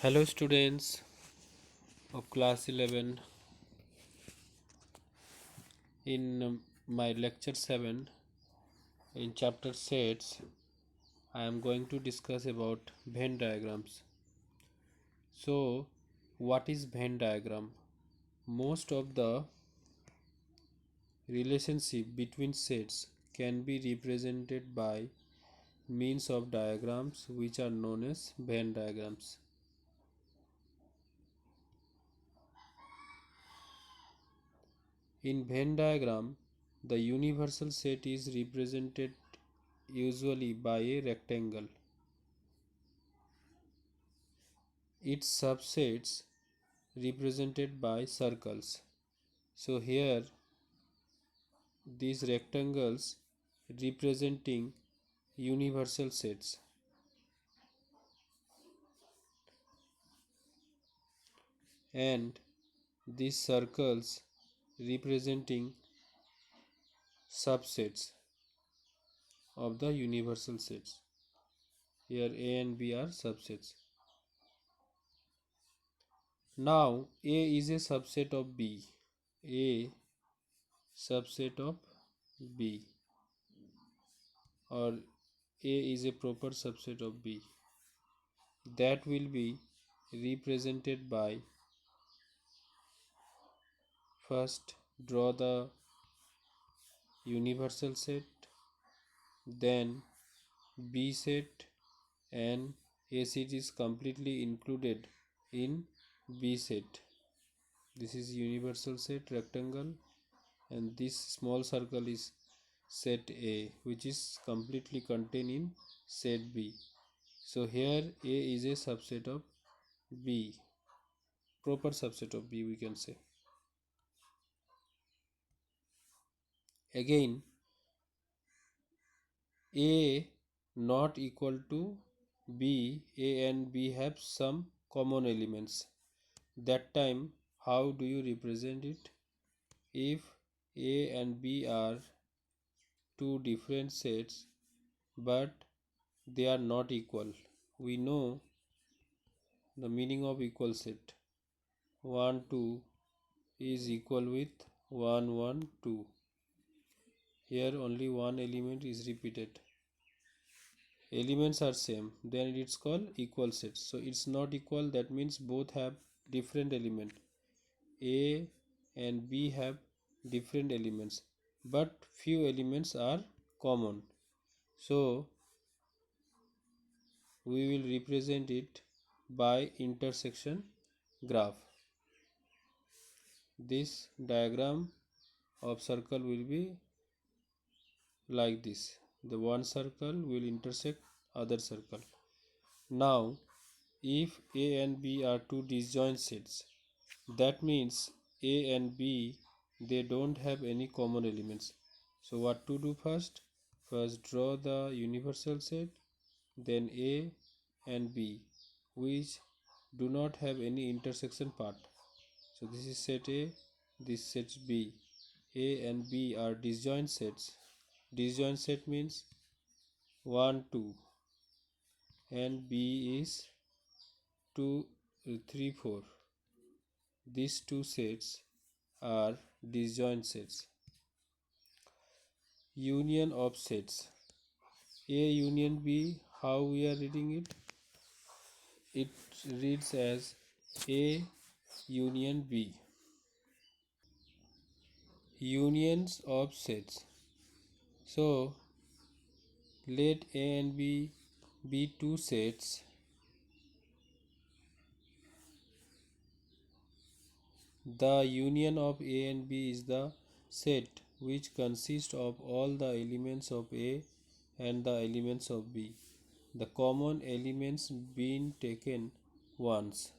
Hello students of class 11. In my lecture 7 in chapter sets I am going to discuss about Venn diagrams. So what is Venn diagram? Most of the relationship between sets can be represented by means of diagrams which are known as Venn diagrams. In Venn diagram, the universal set is represented usually by a rectangle. Its subsets represented by circles. So here these rectangles representing universal sets, and these circles representing subsets of the universal sets. Here A and B are subsets. Now A is a subset of B. A subset of B, or A is a proper subset of B, that will be represented by, first draw the universal set, then B set, and A set is completely included in B set. This is universal set rectangle, and this small circle is set A, which is completely contained in set B. So here A is a subset of B, proper subset of B we can say. Again, A not equal to B, A and B have some common elements. That time, how do you represent it? If A and B are two different sets but they are not equal, we know the meaning of equal set. 1 2 is equal with 1 1 2. Here only one element is repeated. Elements are same, then it's called equal set. So it's not equal, that means both have different element. A and B have different elements, but few elements are common. So we will represent it by intersection graph. This diagram of circle will be like this. The one circle will intersect other circle. Now if A and B are two disjoint sets, that means A and B, they don't have any common elements. So what to do first? First draw the universal set, then A and B, which do not have any intersection part. So this is set A, this set B. A and B are disjoint sets. Disjoint set means 1 2, and B is 2 3 4. These two sets are disjoint sets. Union of sets. A union B, how we are reading it? It reads as A union B. Unions of sets. So let A and B be two sets. The union of A and B is the set which consists of all the elements of A and the elements of B, the common elements being taken once.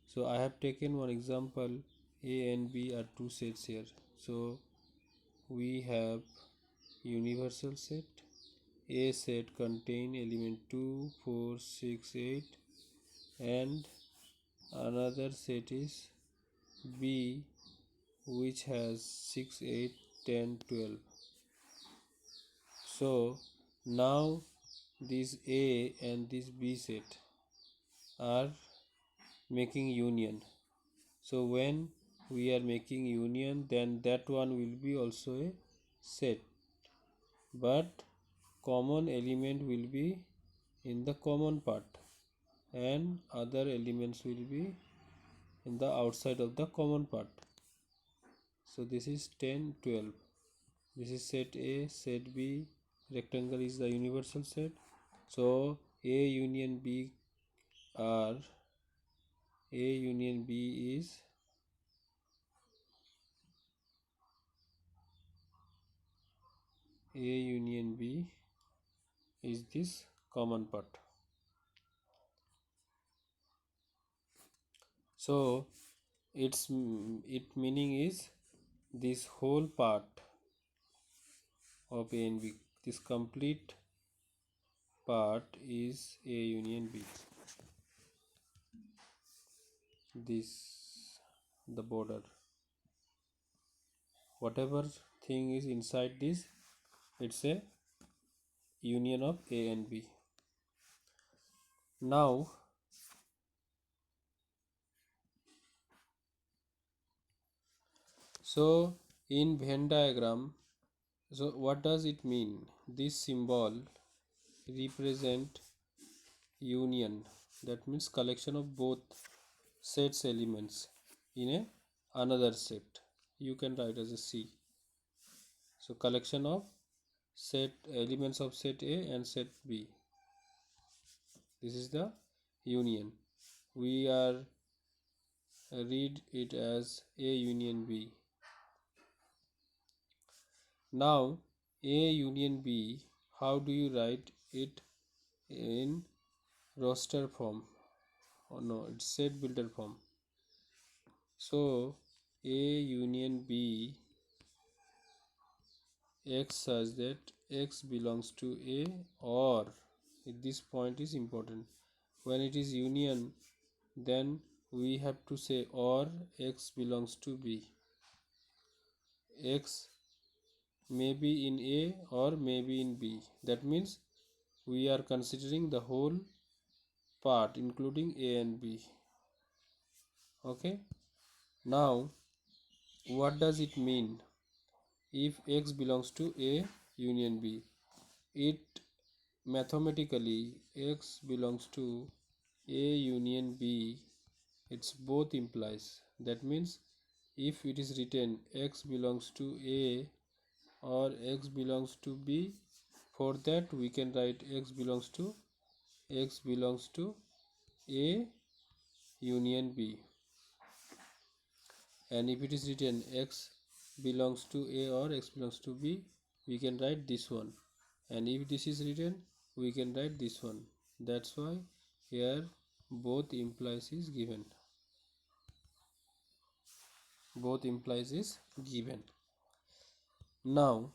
So I have taken one example. A and B are two sets here. So we have universal set. A set contain element 2 4 6 8, and another set is B, which has 6 8 10 12. So now this A and this B set are making union. So when we are making union, then that one will be also a set, but common element will be in the common part and other elements will be in the outside of the common part. So this is 10, 12. This is set A, set B. Rectangle is the universal set. So A union B are A union B is A union B is this common part. So its meaning is this whole part of A and B. This complete part is A union B. This the border. Whatever thing is inside this, it's a union of A and B. Now so in Venn diagram, so what does it mean? This symbol represent union, that means collection of both sets elements in a another set. You can write as a C. So collection of set elements of set A and set B. This is the union. We are read it as A union B. Now A union B, how do you write it in roster form? Oh no, it's set builder form. So A union B X such that X belongs to A, or this point is important. When it is union, then we have to say or X belongs to B. X may be in A or may be in B. That means we are considering the whole part including A and B. Okay. Now what does it mean if X belongs to A union B? It mathematically X belongs to A union B, it's both implies. That means if it is written X belongs to A or X belongs to B, for that we can write X belongs to A union B. And if it is written X belongs to A or X belongs to B, we can write this one. And if this is written, we can write this one. That's why here both implies is given. Both implies is given. Now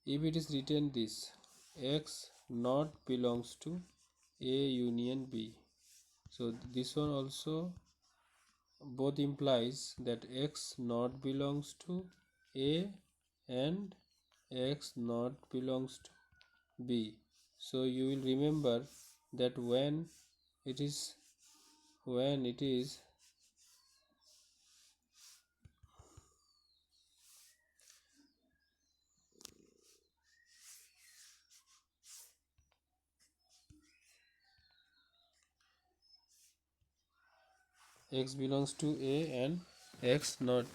if it is written this X not belongs to A union B, so this one also both implies that X not belongs to A and X not belongs to B. So you will remember that when it is X belongs to A and X not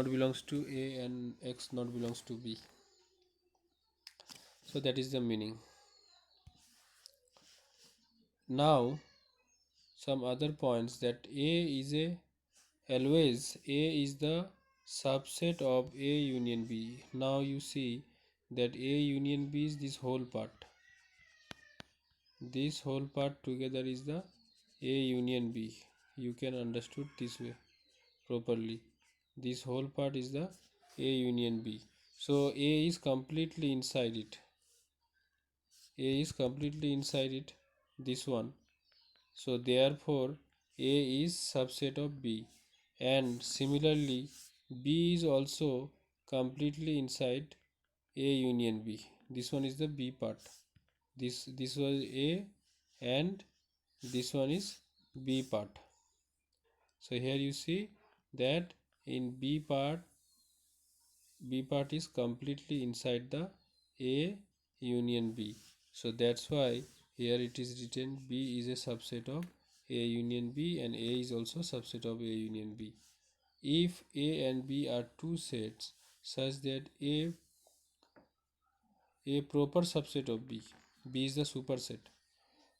belongs to A and X not belongs to B. So that is the meaning. Now some other points, that always A is the subset of A union B. Now you see that A union B is this whole part. This whole part together is the A union B. You can understood this way properly. This whole part is the A union B. So A is completely inside it. A is completely inside it. This one. So therefore A is subset of B, and similarly B is also completely inside A union B. This one is the B part. This was A and this one is B part. So here you see that in B part is completely inside the A union B. So that's why here it is written B is a subset of A union B, and A is also subset of A union B. If A and B are two sets such that A proper subset of B is the superset.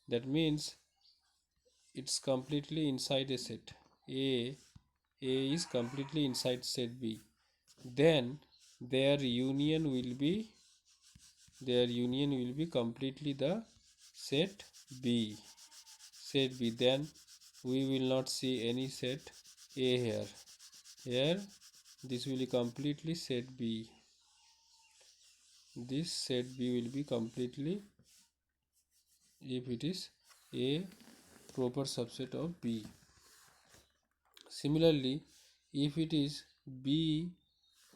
That means it's completely inside a set. A A is completely inside set B. Then their union will be completely the set B. Set B. Then we will not see any set A here. Here this will be completely set B. This set B will be completely, if it is A proper subset of B. Similarly, if it is B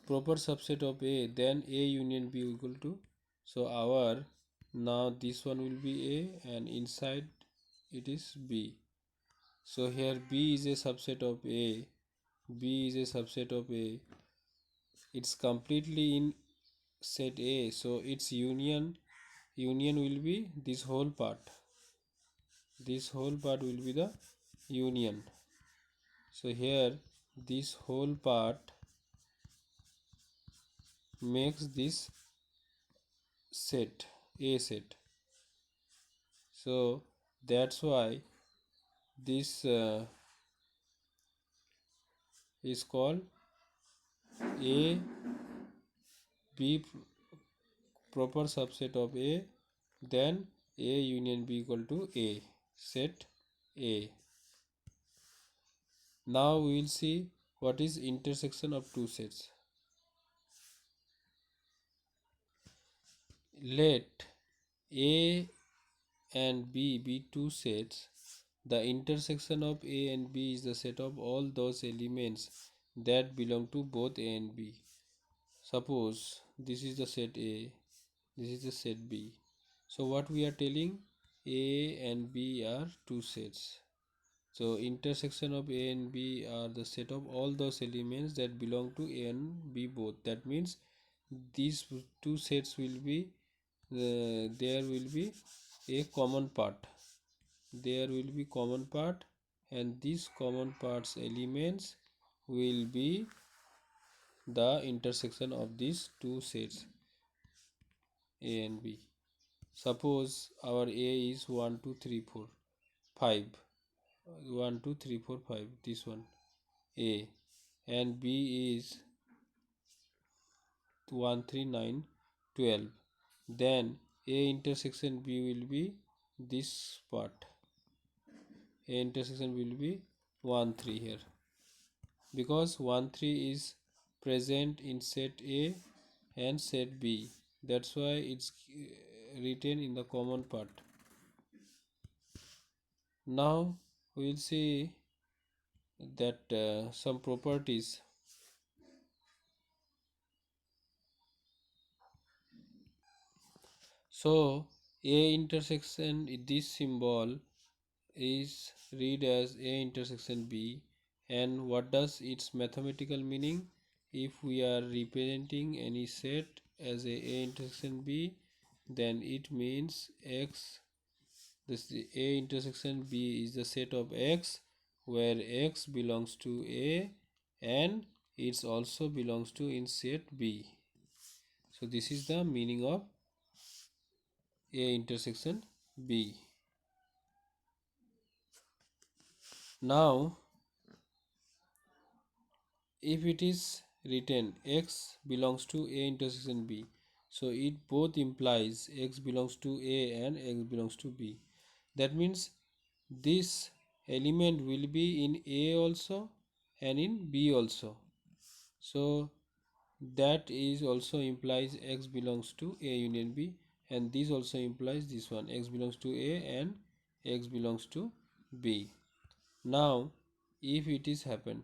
proper subset of A, then A union B equal to, so our, now this one will be A and inside it is B. So here B is a subset of A, B is a subset of A, it's completely in set A, so its union will be this whole part. This whole part will be the union. So here this whole part makes this set A set. So that's why this is called A B proper subset of A, then A union B equal to A, set A. Now we will see what is intersection of two sets. Let A and B be two sets. The intersection of A and B is the set of all those elements that belong to both A and B. Suppose this is the set A, this is the set B. So what we are telling, A and B are two sets. So intersection of A and B are the set of all those elements that belong to A and B both. That means these two sets will be, there will be a common part. There will be common part, and these common parts elements will be the intersection of these two sets A and B. Suppose our A is 1 2 3 4 5, 1 2 3 4 5, this one A, and B is 1 3 9 12. Then A intersection B will be this part. A intersection will be 1 3 here, because 1 3 is present in set A and set B. That's why it's written in the common part. Now we will see that some properties. So A intersection, this symbol is read as A intersection B, and what does its mathematical meaning? If we are representing any set as A intersection B, then it means X, this A intersection B is the set of X where X belongs to A and it also belongs to in set B. So this is the meaning of A intersection B. Now if it is written X belongs to A intersection B, so it both implies X belongs to A and X belongs to B. That means this element will be in A also and in B also. So that is also implies X belongs to A union B, and this also implies this one, X belongs to A and X belongs to B. Now if it is happened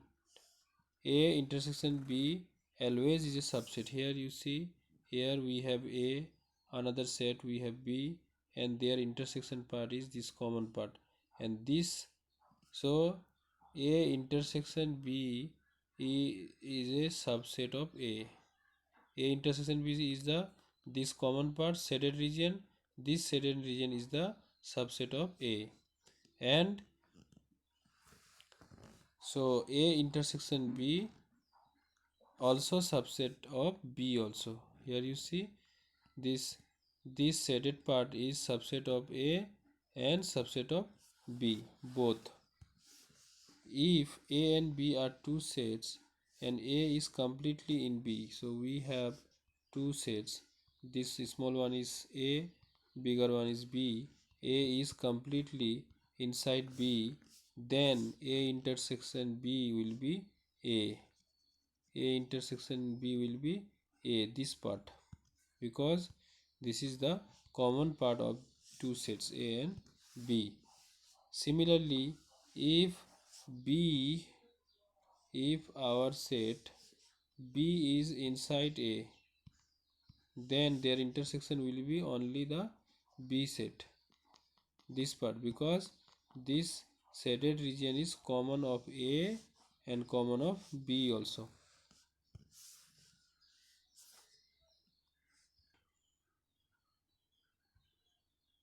A intersection B always is a subset. Here you see, here we have A, another set we have B, and their intersection part is this common part, and this, so A intersection B is a subset of A. A intersection B is the this common part shaded region. This shaded region is the subset of A, and so A intersection B also subset of B also. Here you see this shaded part is subset of A and subset of B both. If A and B are two sets and A is completely in B, so we have two sets. This small one is A, bigger one is B. A is completely inside B, then A intersection B will be A. A intersection B will be A, this part, because this is the common part of two sets A and B. Similarly, if B if our set B is inside A, then their intersection will be only the B set, this part, because this shaded region is common of A and common of B also.